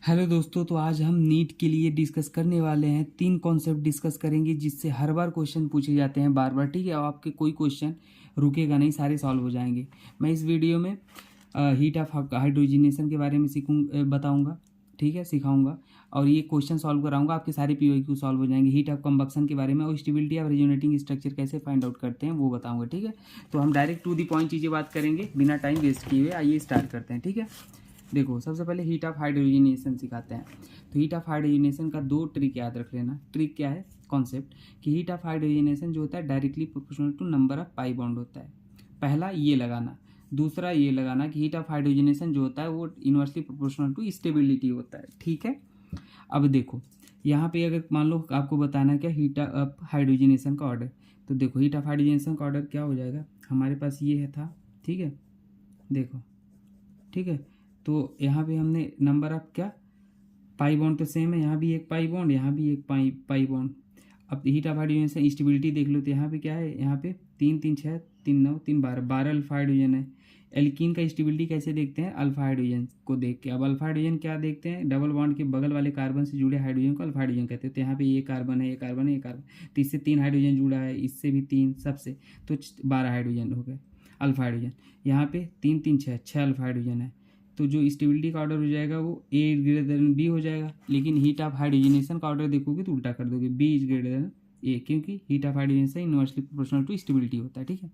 Hello दोस्तों, तो आज हम नीट के लिए डिस्कस करने वाले हैं। 3 कॉन्सेप्ट डिस्कस करेंगे जिससे हर बार क्वेश्चन पूछे जाते हैं बार बार, ठीक है। और आपके कोई क्वेश्चन रुकेगा नहीं, सारे सॉल्व हो जाएंगे। मैं इस वीडियो में हीट ऑफ हाइड्रोजनेशन के बारे में बताऊंगा, ठीक है, सिखाऊंगा। और ये क्वेश्चन सॉल्व कराऊंगा, आपके सारे पीओक्यू सॉल्व हो जाएंगे। हीट ऑफ कंबक्शन के बारे में और स्टेबिलिटी ऑफ रेजोनेटिंग स्ट्रक्चर कैसे फाइंड आउट करते हैं वो बताऊंगा, ठीक है। तो हम डायरेक्ट टू दी पॉइंट चीज़ें बात करेंगे बिना टाइम वेस्ट किए हुए। आइए स्टार्ट करते हैं, ठीक है। देखो, सबसे पहले हीट ऑफ हाइड्रोजनेशन सिखाते हैं। तो हीट ऑफ हाइड्रोजनेशन का 2 ट्रिक याद रख लेना। ट्रिक क्या है, कॉन्सेप्ट, कि हीट ऑफ हाइड्रोजनेशन जो होता है directly proportional to number of pi bond होता है। पहला ये लगाना। दूसरा ये लगाना कि हीट ऑफ हाइड्रोजनेशन जो होता है वो इनवर्सली प्रोपोर्शनल टू स्टेबिलिटी होता है, ठीक है। अब देखो, यहाँ पे अगर मान लो आपको बताना है क्या हीट ऑफ हाइड्रोजनेशन का ऑर्डर, तो देखो हीट ऑफ हाइड्रोजनेशन का ऑर्डर क्या हो जाएगा, हमारे पास ये है था, ठीक है। देखो, ठीक है। तो यहाँ पे हमने नंबर ऑफ क्या, पाई बॉन्ड तो सेम है, यहाँ भी एक पाई बॉन्ड, यहाँ भी एक पाई बॉन्ड। अब हीट ऑफ हाइड्रोजन स्टेबिलिटी देख लो, तो यहाँ पे क्या है, यहाँ पे 3 3 6 3 9 3 12 12 अल्फा हाइड्रोजन है। एल्कीन का स्टेबिलिटी कैसे देखते हैं, अल्फा हाइड्रोजन को देख के। अब अल्फा हाइड्रोजन क्या देखते हैं, डबल बॉन्ड के बगल वाले कार्बन से जुड़े हाइड्रोजन को अल्फा हाइड्रोजन कहते हैं। तो यहाँ पे ये कार्बन है, ये कार्बन है, ये कार्बन, तो इससे 3 हाइड्रोजन जुड़ा है, इससे भी 3, सबसे, तो 12 हाइड्रोजन हो गए अल्फा हाइड्रोजन। यहाँ पे 3 3 6 अल्फा हाइड्रोजन है। तो जो स्टेबिलिटी का ऑर्डर हो जाएगा वो ए ग्रेटर देन बी हो जाएगा। लेकिन हीट ऑफ हाइड्रोजनेशन का ऑर्डर देखोगे तो उल्टा कर दोगे, B is greater than A, क्योंकि heat of hydrogenation inversely proportional to stability होता है, ठीक है।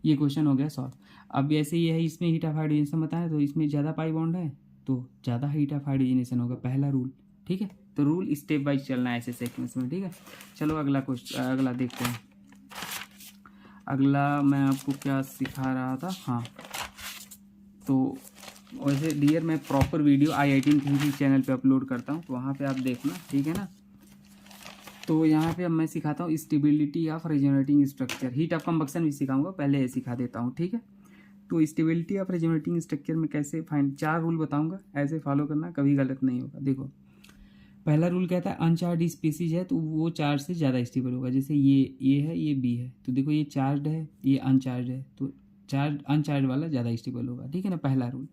ये क्वेश्चन हो गया सॉल्व। अब ऐसे ही है, इसमें हीट ऑफ हाइड्रोजनेशन बताएं तो इसमें ज़्यादा पाई बॉन्ड है तो ज़्यादा हीट ऑफ हाइड्रोजनेशन होगा, पहला रूल, ठीक है। तो रूल स्टेप वाइज चलना है ऐसे सेक्वेंस में, ठीक है। चलो अगला क्वेश्चन, अगला देखते हैं। अगला मैं आपको क्या सिखा रहा था, हाँ, तो वैसे डियर मैं proper video IIT thinking channel पे अपलोड करता हूँ, तो वहाँ पे आप देखना, ठीक है ना। तो यहाँ पे अब मैं सिखाता हूँ stability of resonating structure. Heat of combustion भी सिखाऊंगा, पहले ये सिखा देता हूँ, ठीक है। तो स्टेबिलिटी ऑफ रेजोनेटिंग स्ट्रक्चर में कैसे फाइंड, 4 रूल बताऊँगा, ऐसे फॉलो करना, कभी गलत नहीं होगा। देखो, पहला रूल कहता है अनचार्ज स्पीसीज है तो वो चार्ज से ज़्यादा स्टेबल होगा। जैसे ये है, ये बी है, तो देखो ये चार्ज है, ये अनचार्ज है, तो चार्ज अनचार्ज वाला ज़्यादा स्टेबल होगा, ठीक है ना, पहला रूल।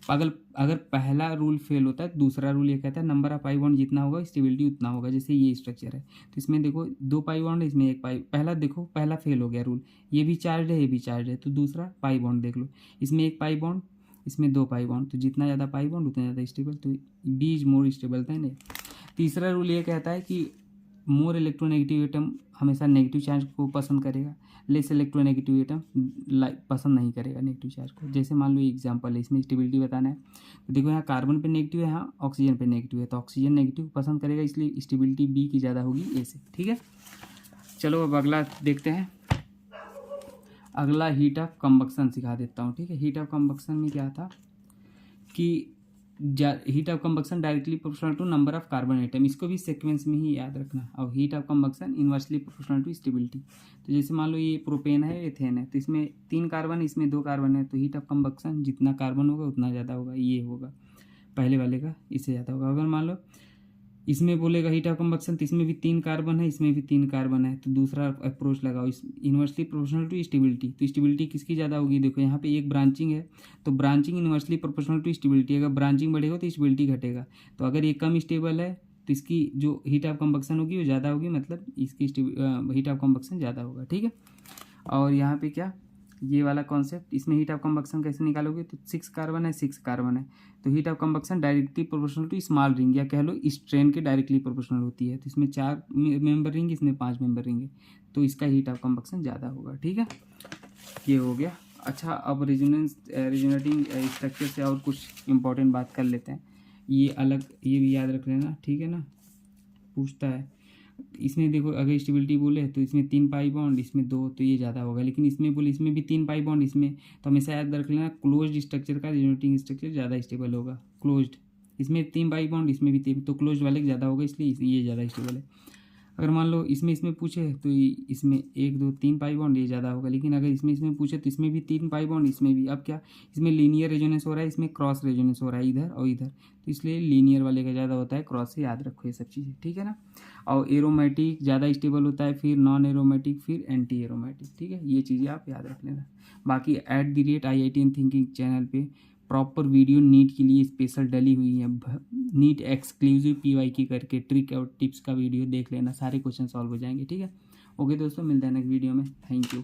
अगर पहला रूल फेल होता है, दूसरा रूल ये कहता है नंबर ऑफ पाई बॉन्ड जितना होगा स्टेबिलिटी उतना होगा। जैसे ये स्ट्रक्चर है तो इसमें देखो 2 पाई बॉन्ड है, इसमें 1 पाई, पहला देखो पहला फेल हो गया रूल, ये भी चार्ज है, ये भी चार्ज है, तो दूसरा पाई बॉन्ड देख लो, इसमें 1 पाई बॉन्ड, इसमें 2 पाई बॉन्ड, तो जितना ज़्यादा पाई बॉन्ड उतना ज़्यादा स्टेबल, तो बी इज मोर स्टेबल था ना। तीसरा रूल ये कहता है कि मोर इलेक्ट्रोनेगेटिव एटम हमेशा नेगेटिव चार्ज को पसंद करेगा, लेस इलेक्ट्रोनेगेटिव एटम पसंद नहीं करेगा नेगेटिव चार्ज को। जैसे मान लो एग्जांपल है, इसमें स्टेबिलिटी बताना है, तो देखो यहाँ कार्बन पे नेगेटिव है, यहाँ ऑक्सीजन पे नेगेटिव है, तो ऑक्सीजन नेगेटिव पसंद करेगा, इसलिए स्टेबिलिटी बी की ज़्यादा होगी ए से, ठीक है। चलो अब अगला देखते हैं। अगला हीट ऑफ कंबक्शन सिखा देता हूँ, ठीक है। हीट ऑफ कंबक्शन में क्या था कि heat of combustion directly proportional to number of carbon atom, इसको भी सीक्वेंस में ही याद रखना। और heat of combustion inversely proportional to stability, तो जैसे मान लो ये प्रोपेन है, एथेन है, तो इसमें 3 कार्बन, इसमें 2 कार्बन है, तो हीट ऑफ कंबक्शन जितना कार्बन होगा उतना ज़्यादा होगा, ये होगा पहले वाले का, इससे ज़्यादा होगा। अगर मान लो इसमें बोलेगा हीट ऑफ कंबक्शन, तो इसमें भी 3 कार्बन है, इसमें भी 3 कार्बन है, तो दूसरा अप्रोच लगाओ, इस इनवर्सली प्रोपोर्शनल टू स्टेबिलिटी, तो स्टेबिलिटी किसकी ज़्यादा होगी, देखो यहाँ पे एक ब्रांचिंग है, तो branching inversely proportional to stability, अगर ब्रांचिंग बढ़ेगा तो स्टेबिलिटी घटेगा। तो अगर ये कम स्टेबल है तो इसकी जो हीट ऑफ कंबक्शन होगी वो ज़्यादा होगी, मतलब इसकी हीट ऑफ कंबक्शन ज़्यादा होगा, ठीक है। और यहाँ पे क्या, ये वाला कॉन्सेप्ट, इसमें हीट ऑफ कंबक्शन कैसे निकालोगे, तो 6 कार्बन है, 6 कार्बन है, तो heat of combustion directly proportional to small ring, या कह लो स्ट्रेन के डायरेक्टली प्रोपोर्शनल होती है। तो इसमें 4 मेंबर रिंग, इसमें 5 मेंबर रिंग है, तो इसका हीट ऑफ कंबक्शन ज़्यादा होगा, ठीक है। ये हो गया। अच्छा, अब रेजोनेटिंग स्ट्रक्चर से और कुछ इंपॉर्टेंट बात कर लेते हैं। ये अलग, ये भी याद रख लेना, ठीक है ना, पूछता है। इसमें देखो अगर स्टेबिलिटी बोले तो इसमें 3 पाई बॉन्ड, इसमें 2, तो ये ज़्यादा होगा। लेकिन इसमें बोले इसमें भी 3 पाई बॉन्ड, इसमें, तो हमेशा याद रख लेना क्लोज्ड स्ट्रक्चर का रेजोनेटिंग स्ट्रक्चर ज़्यादा स्टेबल होगा। क्लोज्ड, इसमें 3 पाई बॉन्ड, इसमें भी 3, तो क्लोज्ड वाले ज़्यादा होगा, इसलिए ये ज़्यादा स्टेबल है। अगर मान लो इसमें पूछे तो इसमें 1 2 3 पाई बॉन्ड, ये ज़्यादा होगा। लेकिन अगर इसमें पूछे तो इसमें भी 3 पाई बॉन्ड, इसमें भी, अब क्या, इसमें लीनियर रेजोनेंस हो रहा है, इसमें क्रॉस रेजोनेंस हो रहा है, इधर और इधर, तो इसलिए लीनियर वाले का ज़्यादा होता है, क्रॉस से याद रखो ये सब चीज़ें, ठीक है ना। और एरोमेटिक ज़्यादा स्टेबल होता है, फिर नॉन एरोमेटिक, फिर एंटी एरोमेटिक, ठीक है। ये चीज़ें आप याद रख लेना। बाकी @IIT थिंकिंग चैनल पे प्रॉपर वीडियो नीट के लिए स्पेशल डली हुई है, नीट एक्सक्लूसिव PY की करके ट्रिक और टिप्स का वीडियो देख लेना, सारे क्वेश्चन सॉल्व हो जाएंगे। ठीक है, ओके दोस्तों, मिलते हैं नेक्स्ट वीडियो में। Thank you.